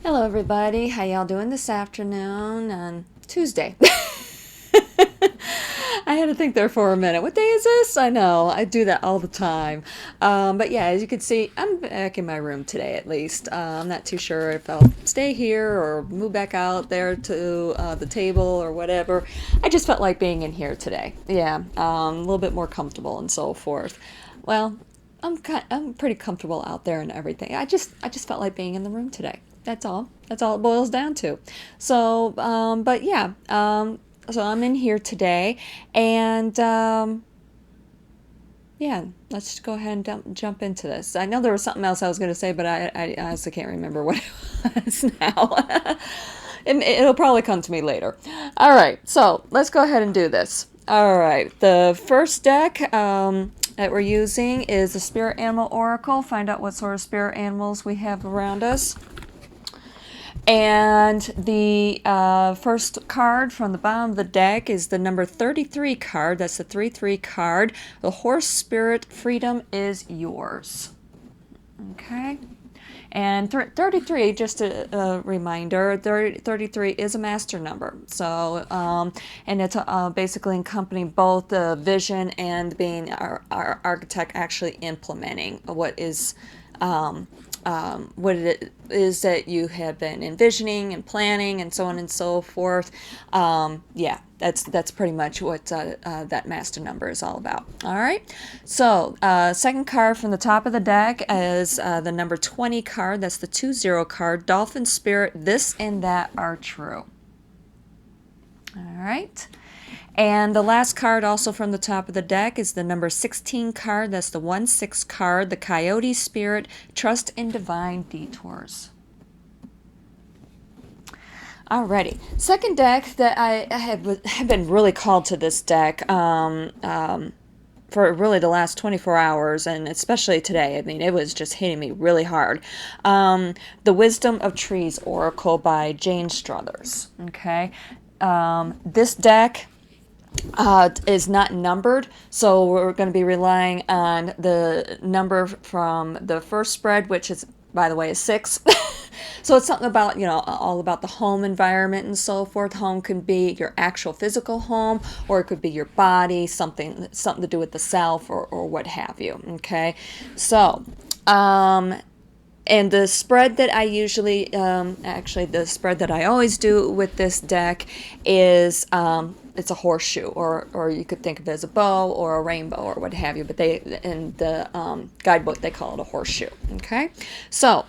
Hello, everybody. How y'all doing this afternoon on Tuesday? I had to think there for a minute. What day is this? I know, I do that all the time. But yeah, as you can see, I'm back in my room today at least. I'm not too sure if I'll stay here or move back out there to the table or whatever. I just felt like being in here today. Yeah, a little bit more comfortable and so forth. Well, I'm pretty comfortable out there and everything. I just felt like being in the room today. That's all. That's all it boils down to. So, but yeah, so I'm in here today, and yeah, let's just go ahead and jump into this. I know there was something else I was going to say, but I honestly can't remember what it was now. It'll probably come to me later. All right, so let's go ahead and do this. All right, the first deck that we're using is the Spirit Animal Oracle. Find out what sort of spirit animals we have around us. And the first card from the bottom of the deck is the number 33 card. That's the 3-3 card. The horse spirit, freedom is yours. Okay. And 33, just a reminder, 33 is a master number. So, and it's basically encompassing both the vision and being our architect actually implementing what it is that you have been envisioning and planning and so on and so forth. Yeah, that's pretty much what that master number is all about. All right. So second card from the top of the deck is the number 20 card. That's the 2-0 card. Dolphin Spirit, this and that are true. All right. And the last card also from the top of the deck is the number 16 card. That's the 1-6 card, the Coyote Spirit, trust in divine detours. Alrighty. Second deck that I have been really called to this deck for really the last 24 hours, and especially today. I mean, it was just hitting me really hard. The Wisdom of Trees Oracle by Jane Struthers. Okay. This deck is not numbered, so we're going to be relying on the number from the first spread, which is, by the way, is 6. So it's something about, all about the home environment and so forth. Home can be your actual physical home, or it could be your body, something to do with the self, or what have you. Okay, so and the spread that I usually, actually the spread that I always do with this deck is, it's a horseshoe, or you could think of it as a bow or a rainbow or what have you, but in the guidebook, they call it a horseshoe. Okay, so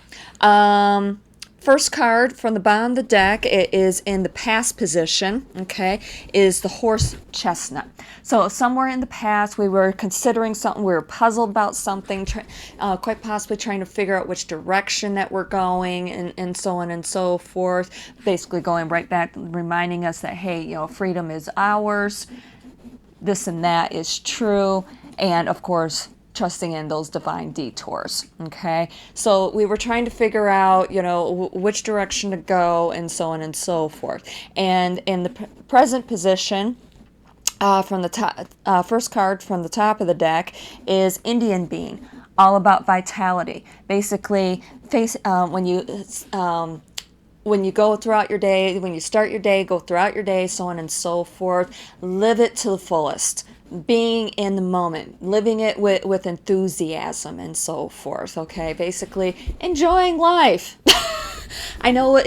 first card from the bottom of the deck, it is in the past position, okay, is the horse chestnut. So somewhere in the past, we were considering something, we were puzzled about something, quite possibly trying to figure out which direction that we're going, and so on and so forth. Basically going right back, reminding us that, hey, freedom is ours, this and that is true, and of course, trusting in those divine detours. Okay, so we were trying to figure out, which direction to go, and so on and so forth. And in the present position, from the top, first card from the top of the deck is Indian Bean, all about vitality. Basically, when you go throughout your day, when you start your day, go throughout your day, so on and so forth. Live it to the fullest. Being in the moment, living it with enthusiasm and so forth. Okay, basically enjoying life. I know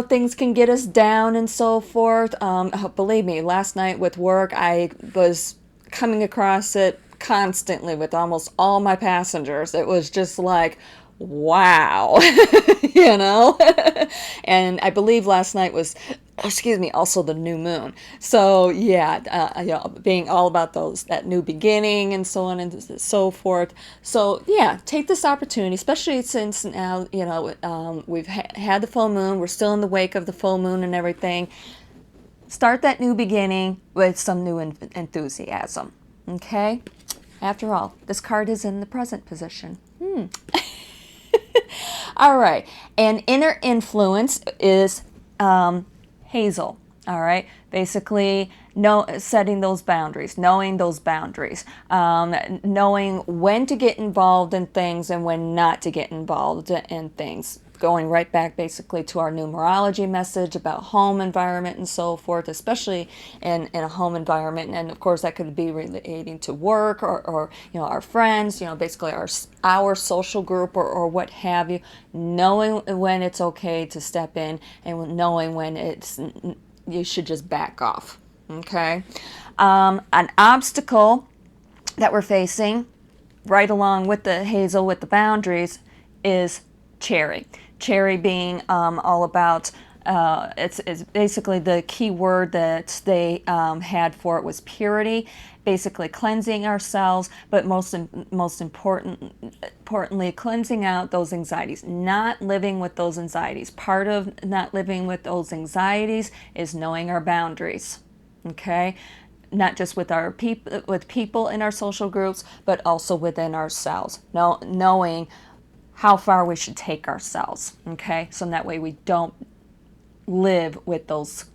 things can get us down and so forth. Believe me, last night with work, I was coming across it constantly with almost all my passengers. It was just like, wow, and I believe last night was, also the new moon. So yeah, being all about that new beginning and so on and so forth. So yeah, take this opportunity, especially since now, we've had the full moon. We're still in the wake of the full moon and everything. Start that new beginning with some new enthusiasm. Okay. After all, this card is in the present position. All right, and inner influence is Hazel. All right, basically, setting those boundaries, knowing those boundaries, knowing when to get involved in things and when not to get involved in things. going right back basically to our numerology message about home environment and so forth, especially in a home environment. And of course that could be relating to work or our friends, basically our social group or what have you, knowing when it's okay to step in and knowing when you should just back off. Okay. An obstacle that we're facing right along with the hazel, with the boundaries, is cherry. Cherry being all about, it's basically the key word that they had for it was purity, basically cleansing ourselves, but most importantly, cleansing out those anxieties, not living with those anxieties. Part of not living with those anxieties is knowing our boundaries, okay? Not just with people in our social groups, but also within ourselves. Knowing how far we should take ourselves, okay? So that way we don't live with those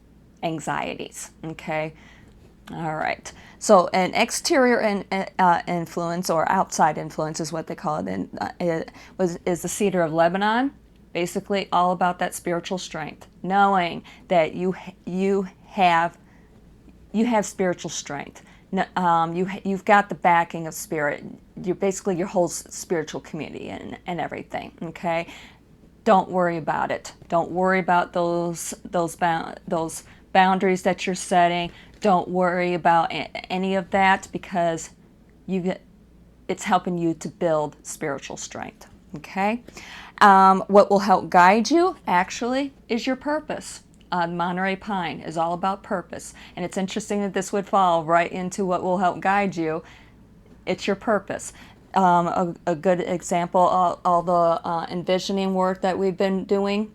anxieties, okay? All right. So an exterior influence, or outside influence is what they call it, is the cedar of Lebanon. Basically all about that spiritual strength, knowing that you have spiritual strength. You've got the backing of spirit. You're basically your whole spiritual community and everything. Okay, don't worry about it. Don't worry about those boundaries that you're setting. Don't worry about any of that, because it's helping you to build spiritual strength. Okay, what will help guide you actually is your purpose. Monterey Pine is all about purpose, and it's interesting that this would fall right into what will help guide you. It's your purpose. A good example, all the envisioning work that we've been doing,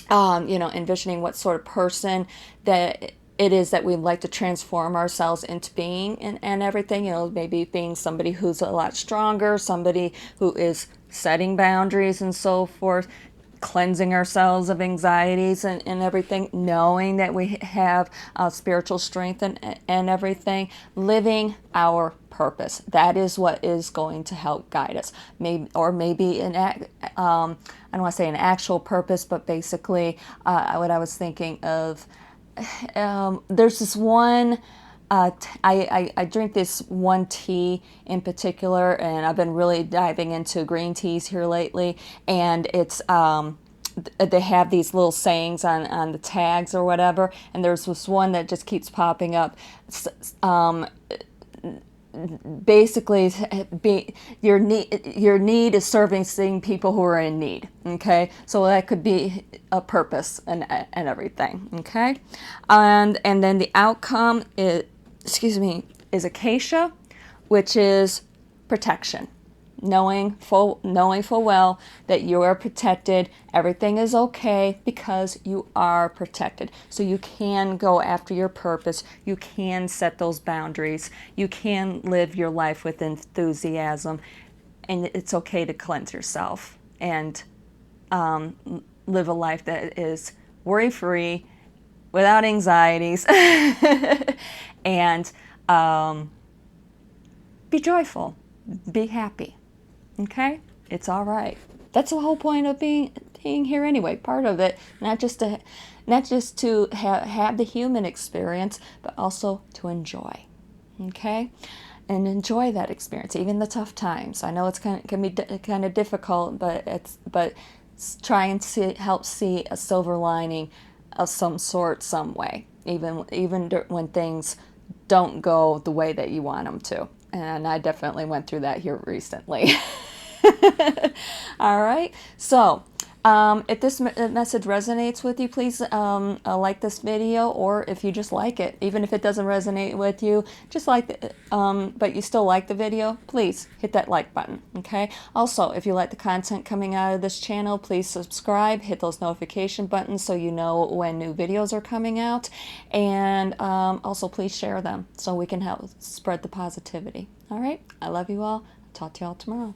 envisioning what sort of person that it is that we'd like to transform ourselves into being, and everything, maybe being somebody who's a lot stronger, somebody who is setting boundaries and so forth, cleansing ourselves of anxieties and everything, knowing that we have spiritual strength and everything, living our purpose. That is what is going to help guide us. Maybe I don't want to say an actual purpose, but basically what I was thinking of, there's this one, I drink this one tea in particular, and I've been really diving into green teas here lately, and it's they have these little sayings on the tags or whatever, and there's this one that just keeps popping up. Basically, your need is servicing people who are in need. Okay, so that could be a purpose and everything. Okay, and then the outcome is acacia, which is protection. Knowing full well that you are protected, everything is okay because you are protected. So you can go after your purpose, you can set those boundaries, you can live your life with enthusiasm, and it's okay to cleanse yourself and live a life that is worry-free, without anxieties, and be joyful, be happy. Okay, it's all right. That's the whole point of being here anyway. Part of it, not just to have the human experience, but also to enjoy. Okay, and enjoy that experience, even the tough times. I know it's can be kind of difficult, but try and help see a silver lining of some sort, some way, even when things don't go the way that you want them to. And I definitely went through that here recently. All right. So if this message resonates with you, please like this video, or if you just like it, even if it doesn't resonate with you, just but you still like the video, please hit that like button. Okay. Also, if you like the content coming out of this channel, please subscribe, hit those notification buttons so you know when new videos are coming out, and also please share them so we can help spread the positivity. All right. I love you all. Talk to you all tomorrow.